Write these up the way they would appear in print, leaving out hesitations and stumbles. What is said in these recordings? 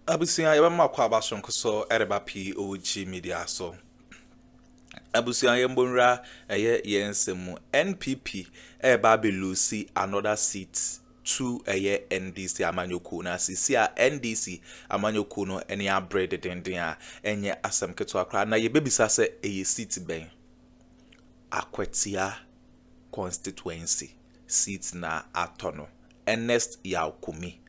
Abusia yɛbɛma kwa abasonko so ɛreba POG Media so. Abusia yɛmbonra ɛyɛ yɛnsɛm NPP ɛba belusi another seat to ɛyɛ NDC amanyoko na sisi a NDC amanyoko no ɛne abrɛ denden a ɛnyɛ asɛm ketewa kra na yɛbɛbisa sɛ ɛyɛ seat bɛn Akwatia constituency seat na atɔ no Ernest Kumi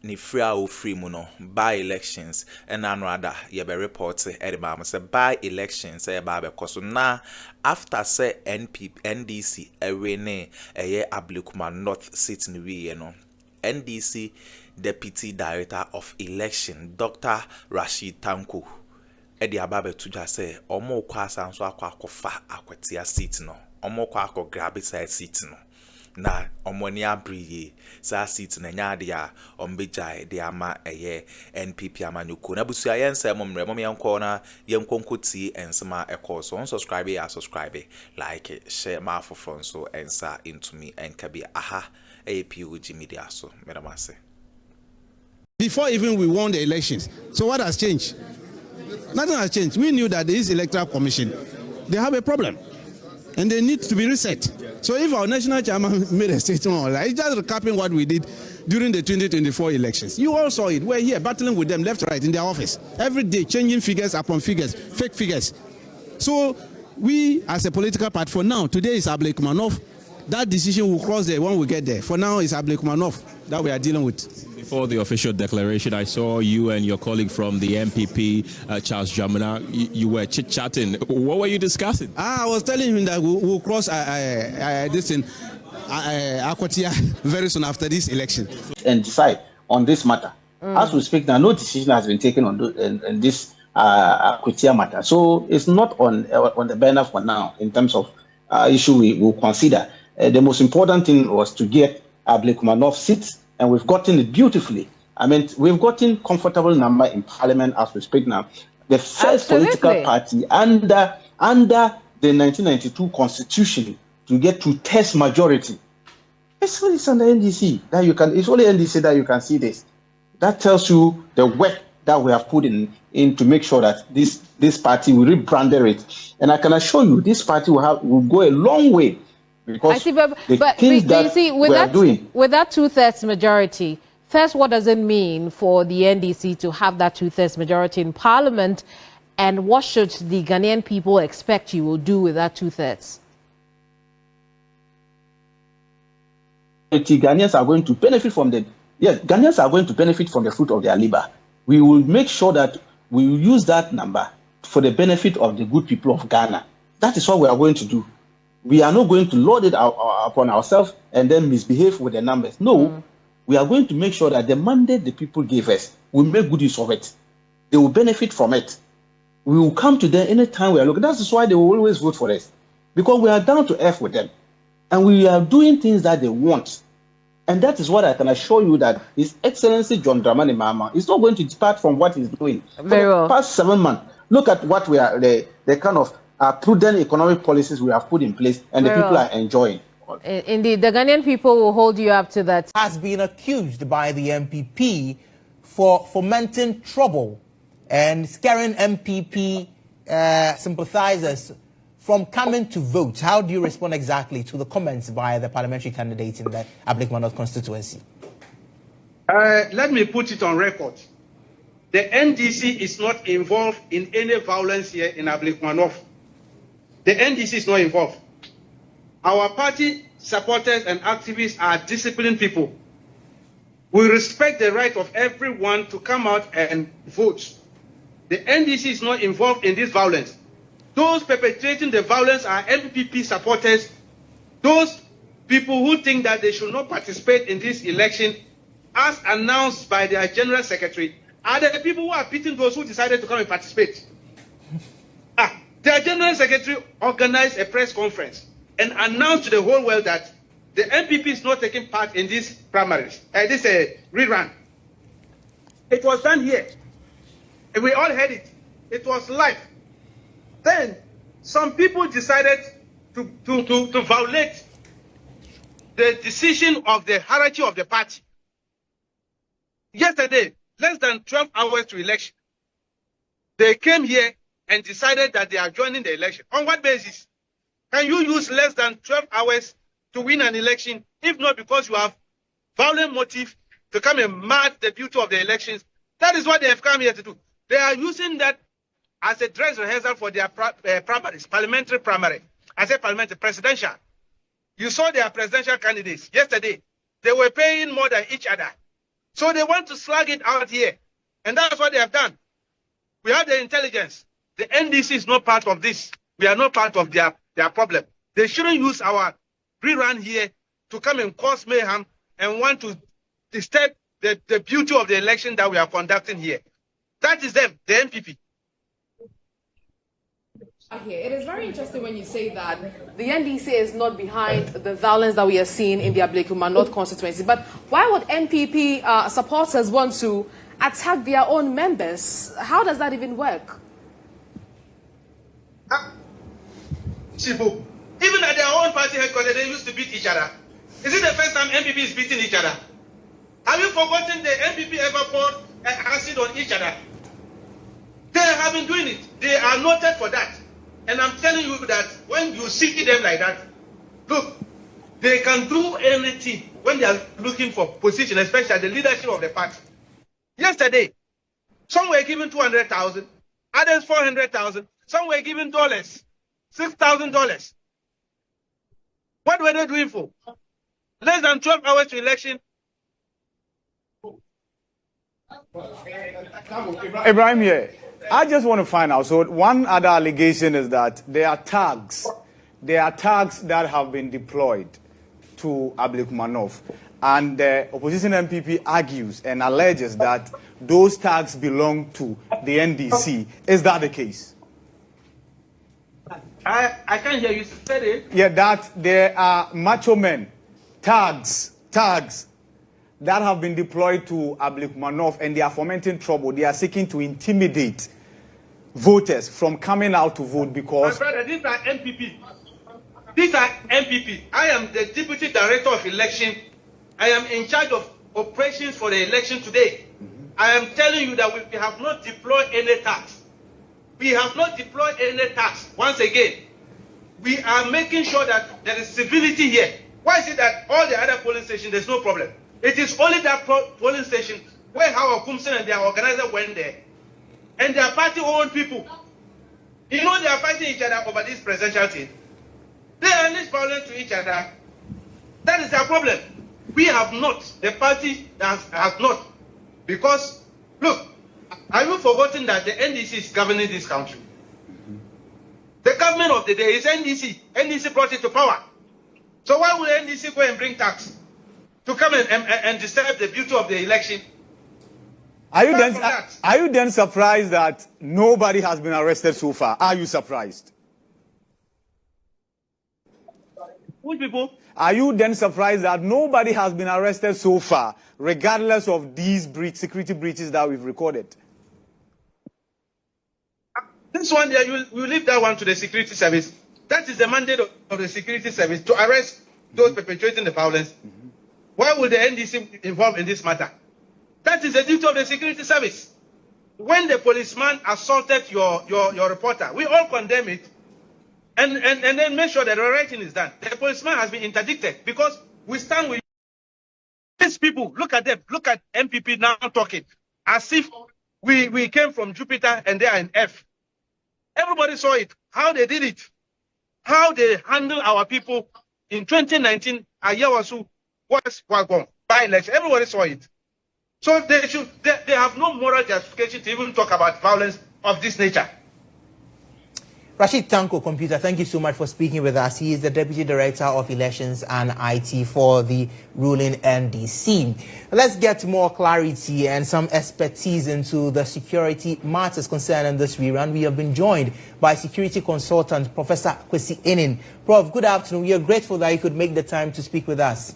ni free or free muno by elections and another ye be report edibam say by elections say ba be koso na after say NDC ewene eye Ablekuma North seat ni we no NDC Deputy Director of Election Dr. Seat-TANKO edi ababe tuja say omo kwa asanso akwa Akwatia seat no omo kwa grab side seat no na omoni abriye sa seat na nyaade a ombejai de ama eye NPP amanyoko na busu ayensa momre mom yenko na yenkonkoti ensema ekọ so subscribe ya subscribe like share ma for so ensa into me enkabi aha POG Media so medamase. Before even we won the elections. So what has changed? Nothing has changed. We knew that this electoral commission, they have a problem and they need to be reset. So if our national chairman made a statement, it's just recapping what we did during the 2024 elections. You all saw it. We're here battling with them left, right in their office. Every day, changing figures upon figures, fake figures. So we, as a political party, for now, today is Ablekuma North. That decision will cross there when we get there. For now, it's Ablekuma North that we are dealing with. Before the official declaration, I saw you and your colleague from the NPP, Charles Jamina, you were chit-chatting. What were you discussing? I was telling him that we'll cross this in Akwatia very soon after this election. And decide on this matter. As we speak now, no decision has been taken on this Akwatia matter. So it's not on the banner for now in terms of issue we will consider. The most important thing was to get Ablekuma North seats, and we've gotten it beautifully. I mean, we've gotten comfortable number in Parliament as we speak now. The first political party under the 1992 Constitution to get to test majority. It's only on the NDC that you can. It's only NDC that you can see this. That tells you the work that we have put in to make sure that this party will rebrand it. And I can assure you, this party will go a long way. Because I see, but you see, with that 2/3 majority, first, what does it mean for the NDC to have that 2/3 majority in Parliament, and what should the Ghanaian people expect you will do with that 2/3? Ghanaians are going to benefit from Ghanaians are going to benefit from the fruit of their labor. We will make sure that we will use that number for the benefit of the good people of Ghana. That is what we are going to do. We are not going to load it upon ourselves and then misbehave with the numbers. No, we are going to make sure that the mandate the people gave us, we make good use of it. They will benefit from it. We will come to them anytime we are looking. That is why they will always vote for us, because we are down to earth with them. And we are doing things that they want. And that is what I can assure you, that His Excellency John Dramani Mahama is not going to depart from what he's doing. Very well. For the past 7 months, look at what we are, the kind of prudent economic policies we have put in place, and the people are enjoying. Indeed, the Ghanaian people will hold you up to that. Has been accused by the NPP for fomenting trouble and scaring NPP sympathizers from coming to vote. How do you respond exactly to the comments by the parliamentary candidate in the Ablekuma North constituency? Let me put it on record. The NDC is not involved in any violence here in Ablekuma North. The NDC is not involved. Our party supporters and activists are disciplined people. We respect the right of everyone to come out and vote. The NDC is not involved in this violence. Those perpetrating the violence are NPP supporters. Those people who think that they should not participate in this election, as announced by their general secretary, are the people who are beating those who decided to come and participate. Their general secretary organized a press conference and announced to the whole world that the NPP is not taking part in these primaries, this rerun. It was done here. And we all heard it. It was live. Then some people decided to violate the decision of the hierarchy of the party. Yesterday, less than 12 hours to election, they came here and decided that they are joining the election. On what basis? Can you use less than 12 hours to win an election, if not because you have violent motive to come and mar the beauty of the elections? That is what they have come here to do. They are using that as a dress rehearsal for their primaries, parliamentary primary. I say parliamentary, presidential. You saw their presidential candidates yesterday. They were paying more than each other. So they want to slug it out here. And that's what they have done. We have the intelligence. The NDC is not part of this. We are not part of their problem. They shouldn't use our rerun here to come and cause mayhem and want to disturb the beauty of the election that we are conducting here. That is them, the NPP. Okay, it is very interesting when you say that the NDC is not behind the violence that we are seeing in the Ablekuma North constituency. But why would NPP supporters want to attack their own members? How does that even work? Simple. Even at their own party headquarters, they used to beat each other. Is it the first time NPP is beating each other? Have you forgotten the NPP ever poured acid on each other? They have been doing it. They are noted for that. And I'm telling you that when you see them like that, look, they can do anything when they are looking for position, especially the leadership of the party. Yesterday, some were given 200,000, others 400,000, some were given dollars, $6,000. What were they doing for? Less than 12 hours to election. Ibrahim here. I just want to find out. So one other allegation is that there are tags. There are tags that have been deployed to Ablekuma North. And the opposition MPP argues and alleges that those tags belong to the NDC. Is that the case? I can't hear you say it. Yeah, that there are macho men, tags that have been deployed to Ablekuma North, and they are fomenting trouble. They are seeking to intimidate voters from coming out to vote because... My brother, these are NPP. These are NPP. I am the Deputy Director of Election. I am in charge of operations for the election today. I am telling you that we have not deployed any tax. We have not deployed any tax. Once again, we are making sure that there is civility here. Why is it that all the other polling stations, there's no problem? It is only that polling station where Howard Kumsen and their organizer went there. And their party-owned people. You know they are fighting each other over this presidential thing. They are unleashed violence to each other. That is their problem. We have not. The party has not. Because, look, have you forgotten that the NDC is governing this country? The government of the day is NDC. NDC brought it to power. So why would NDC go and bring tax to come and disturb the beauty of the election? Are you then surprised that nobody has been arrested so far? Are you surprised? Which people? Are you then surprised that nobody has been arrested so far, regardless of these security breaches that we've recorded? This one, you leave that one to the security service. That is the mandate of the security service, to arrest those perpetrating the violence. Why would the NDC involve in this matter? That is the duty of the security service. When the policeman assaulted your reporter, we all condemn it. And then make sure that the right thing is done. The policeman has been interdicted because we stand with these people. Look at them. Look at NPP now talking as if we came from Jupiter and they are in F. Everybody saw it, how they did it, how they handled our people in 2019. Ayawasu was gone by election. Everybody saw it. So they have no moral justification to even talk about violence of this nature. Seat-TANKO Computer, thank you so much for speaking with us. He is the Deputy Director of Elections and IT for the ruling NDC. Let's get more clarity and some expertise into the security matters concerning this rerun. We have been joined by security consultant Professor Kwesi Enin. Prof, good afternoon. We are grateful that you could make the time to speak with us.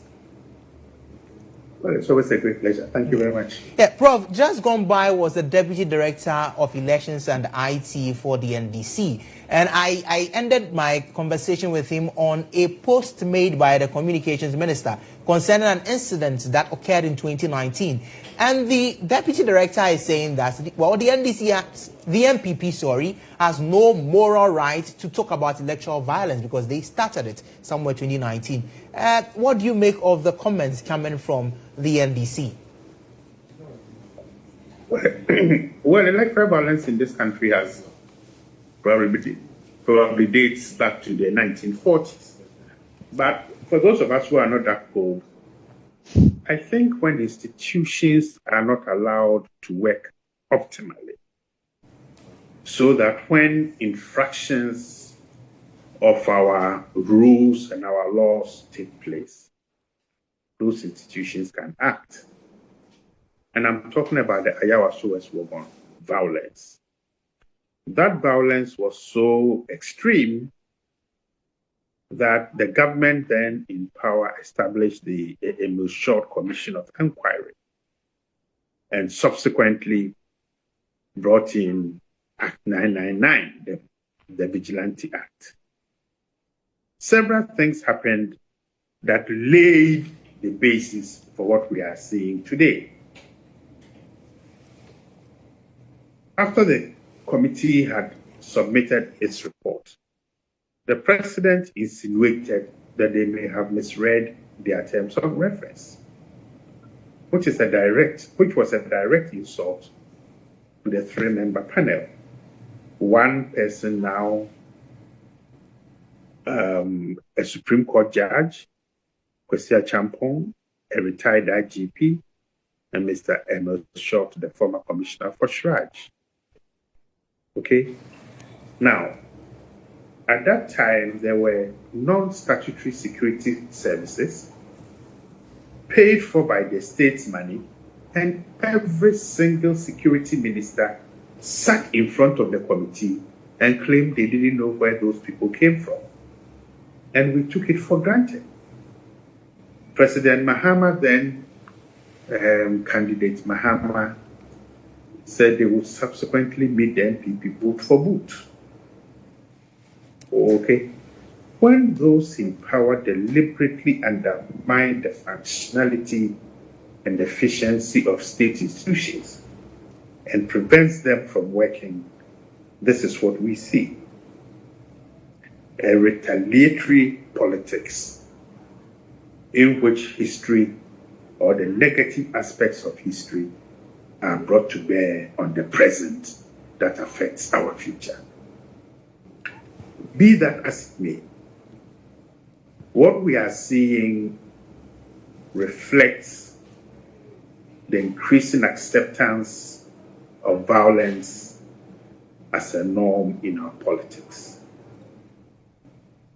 Well, it's always a great pleasure. Thank you very much. Yeah, Prof, just gone by was the Deputy Director of Elections and IT for the NDC. And I ended my conversation with him on a post made by the Communications Minister concerning an incident that occurred in 2019. And the deputy director is saying that, well, the NPP, has no moral right to talk about electoral violence because they started it somewhere 2019. What do you make of the comments coming from the NDC? Well, electoral violence in this country has probably dates back to the 1940s. But for those of us who are not that old, I think when institutions are not allowed to work optimally, so that when infractions of our rules and our laws take place, those institutions can act. And I'm talking about the Ayawaso-West-Wogon violence. That violence was so extreme that the government then in power established the Short Commission of Inquiry and subsequently brought in Act 999, the Vigilante Act. Several things happened that laid the basis for what we are seeing today. After the committee had submitted its report, the president insinuated that they may have misread their terms of reference, which was a direct insult to the three-member panel. One person now, a Supreme Court judge, Kwesi Champong, a retired IGP, and Mr. Ernest, the former commissioner for Shraj. Okay? Now, at that time, there were non-statutory security services paid for by the state's money, and every single security minister sat in front of the committee and claimed they didn't know where those people came from. And we took it for granted. President Mahama then, candidate Mahama, said they would subsequently meet the NPP boot for boot. Okay. When those in power deliberately undermine the functionality and efficiency of state institutions and prevents them from working, this is what we see. A retaliatory politics in which history or the negative aspects of history are brought to bear on the present that affects our future. Be that as it may, what we are seeing reflects the increasing acceptance of violence as a norm in our politics,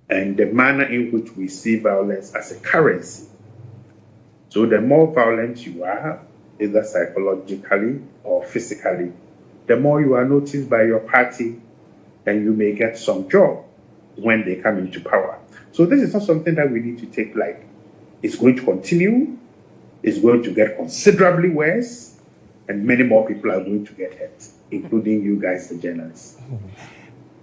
and the manner in which we see violence as a currency. So the more violent you are, either psychologically or physically, the more you are noticed by your party, and you may get some job when they come into power. So this is not something that we need to take like it's going to continue, it's going to get considerably worse, and many more people are going to get hurt, including you guys, the journalists.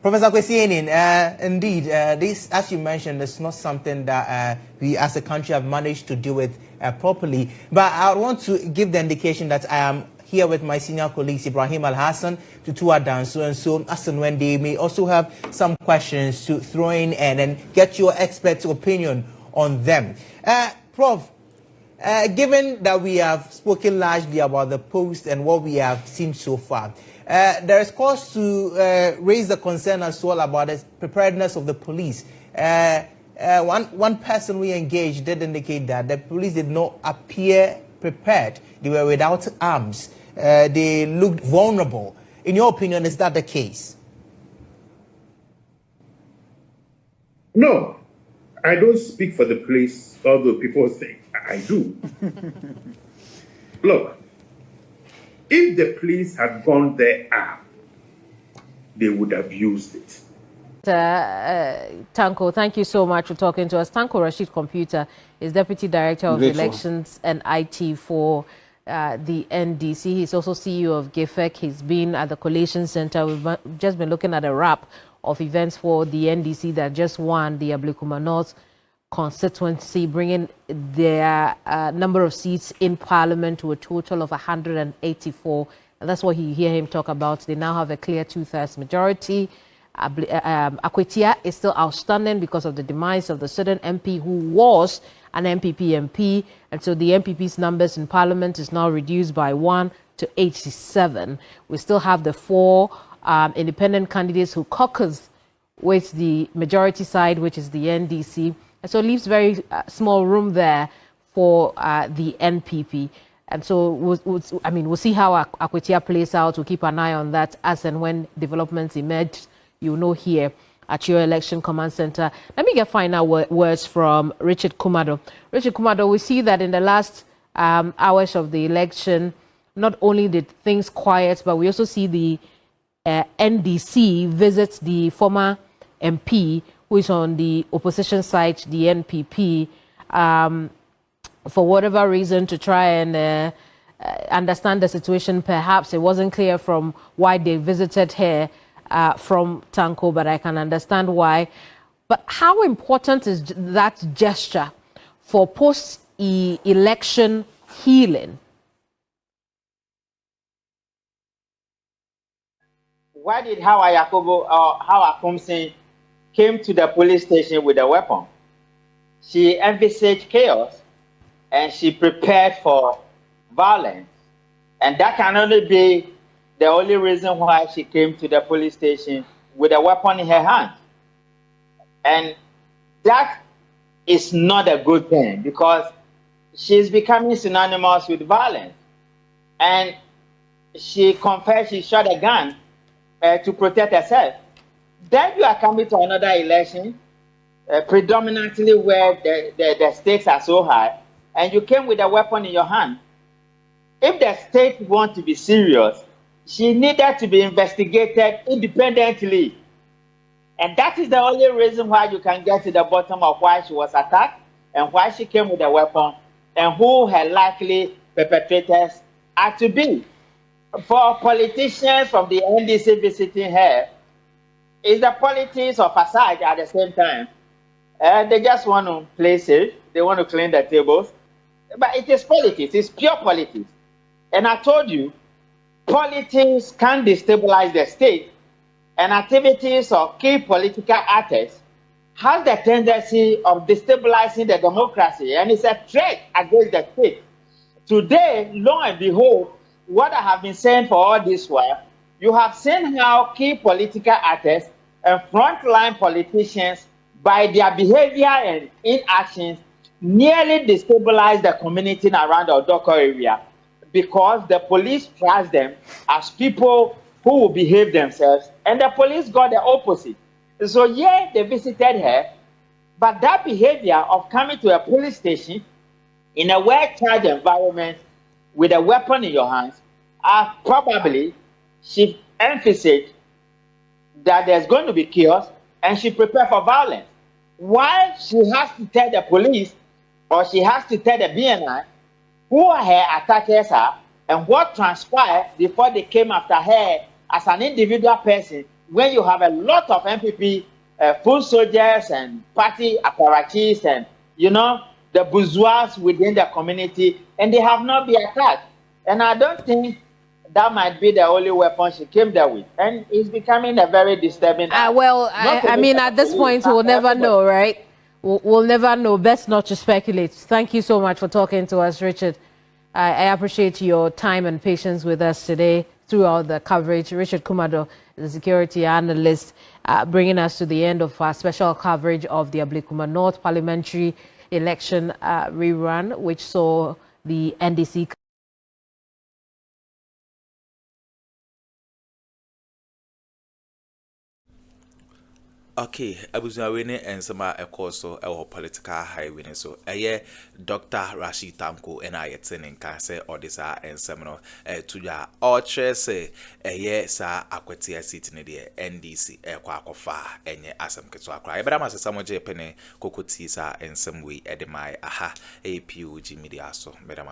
Professor Kwesi, indeed, this, as you mentioned, is not something that we as a country have managed to deal with properly. But I want to give the indication that I am here with my senior colleagues, Ibrahim Al-Hassan, Tutu Adanso, and so as and when they may also have some questions to throw in and get your expert opinion on them. Prof, given that we have spoken largely about the post and what we have seen so far, there is cause to raise the concern as well about the preparedness of the police. One person we engaged did indicate that the police did not appear prepared. They were without arms. They looked vulnerable. In your opinion, is that the case? No, I don't speak for the police, although people think I do. Look, if the police had gone there armed, they would have used it. Tanko, thank you so much for talking to us. Tanko Rashid Computer is Deputy Director of Elections and IT for the NDC. He's also CEO of GIFEC. He's been at the Collation Center. We've just been looking at a wrap of events for the NDC that just won the Ablekuma North constituency, bringing their number of seats in Parliament to a total of 184. And that's what you hear him talk about. They now have a clear 2/3 majority. Akwatia is still outstanding because of the demise of the certain MP who was an NPP MP. And so the NPP's numbers in Parliament is now reduced by 1 to 87. We still have the 4 independent candidates who caucus with the majority side, which is the NDC. And so it leaves very small room there for the NPP. And so we'll see how Akwatia plays out. We'll keep an eye on that as and when developments emerge. You know, here at your election command center. Let me get final words from Richard Kumado. Richard Kumado, we see that in the last hours of the election, not only did things quiet, but we also see the NDC visit the former MP who is on the opposition side, the NPP, for whatever reason to try and understand the situation. Perhaps it wasn't clear from why they visited her from TANKO, but I can understand why. But how important is that gesture for post-election healing? Why did Hawa Yakobo or Hawa Kumsin came to the police station with a weapon? She envisaged chaos and she prepared for violence. And that can only be the only reason why she came to the police station with a weapon in her hand. And that is not a good thing because she's becoming synonymous with violence. And she confessed she shot a gun to protect herself. Then you are coming to another election, predominantly where the stakes are so high, and you came with a weapon in your hand. If the state wants to be serious, she needed to be investigated independently. And that is the only reason why you can get to the bottom of why she was attacked and why she came with a weapon and who her likely perpetrators are to be. For politicians from the NDC visiting her, it's the politics of facade at the same time. They just want to play safe. They want to clean the tables. But it is politics. It's pure politics. And I told you, politics can destabilize the state, and activities of key political actors has the tendency of destabilizing the democracy, and it's a threat against the state. Today, lo and behold, what I have been saying for all this while, you have seen how key political actors and frontline politicians, by their behavior and inactions, nearly destabilize the community around the Odoko area, because the police trust them as people who will behave themselves, and the police got the opposite. So yeah, they visited her, but that behavior of coming to a police station in a well-charged environment with a weapon in your hands, probably she emphasized that there's going to be chaos, and she prepared for violence. Why she has to tell the police, or she has to tell the BNI, who her attackers are and what transpired before they came after her as an individual person, when you have a lot of NPP full soldiers and party apparatus and, you know, the bourgeois within the community, and they have not been attacked. And I don't think that might be the only weapon she came there with. And it's becoming a very disturbing. Well, I mean, at this point, we'll never know, right? We'll never know. Best not to speculate. Thank you so much for talking to us, Richard. I appreciate your time and patience with us today throughout the coverage. Richard Kumado, the security analyst, bringing us to the end of our special coverage of the Ablekuma North Parliamentary election rerun, which saw the NDC Okay, Abuzawene and Sama Ekoso, our political highway. So, Dr. Seat-TANKO and I attending cancer or this and seminar to ya or say sa Akwatia seat in the NDC, Akuffo, and Asam Ketwakra. But I must some Japan, Kokotisa, and some way at my aha, a POG Media. So, Madam.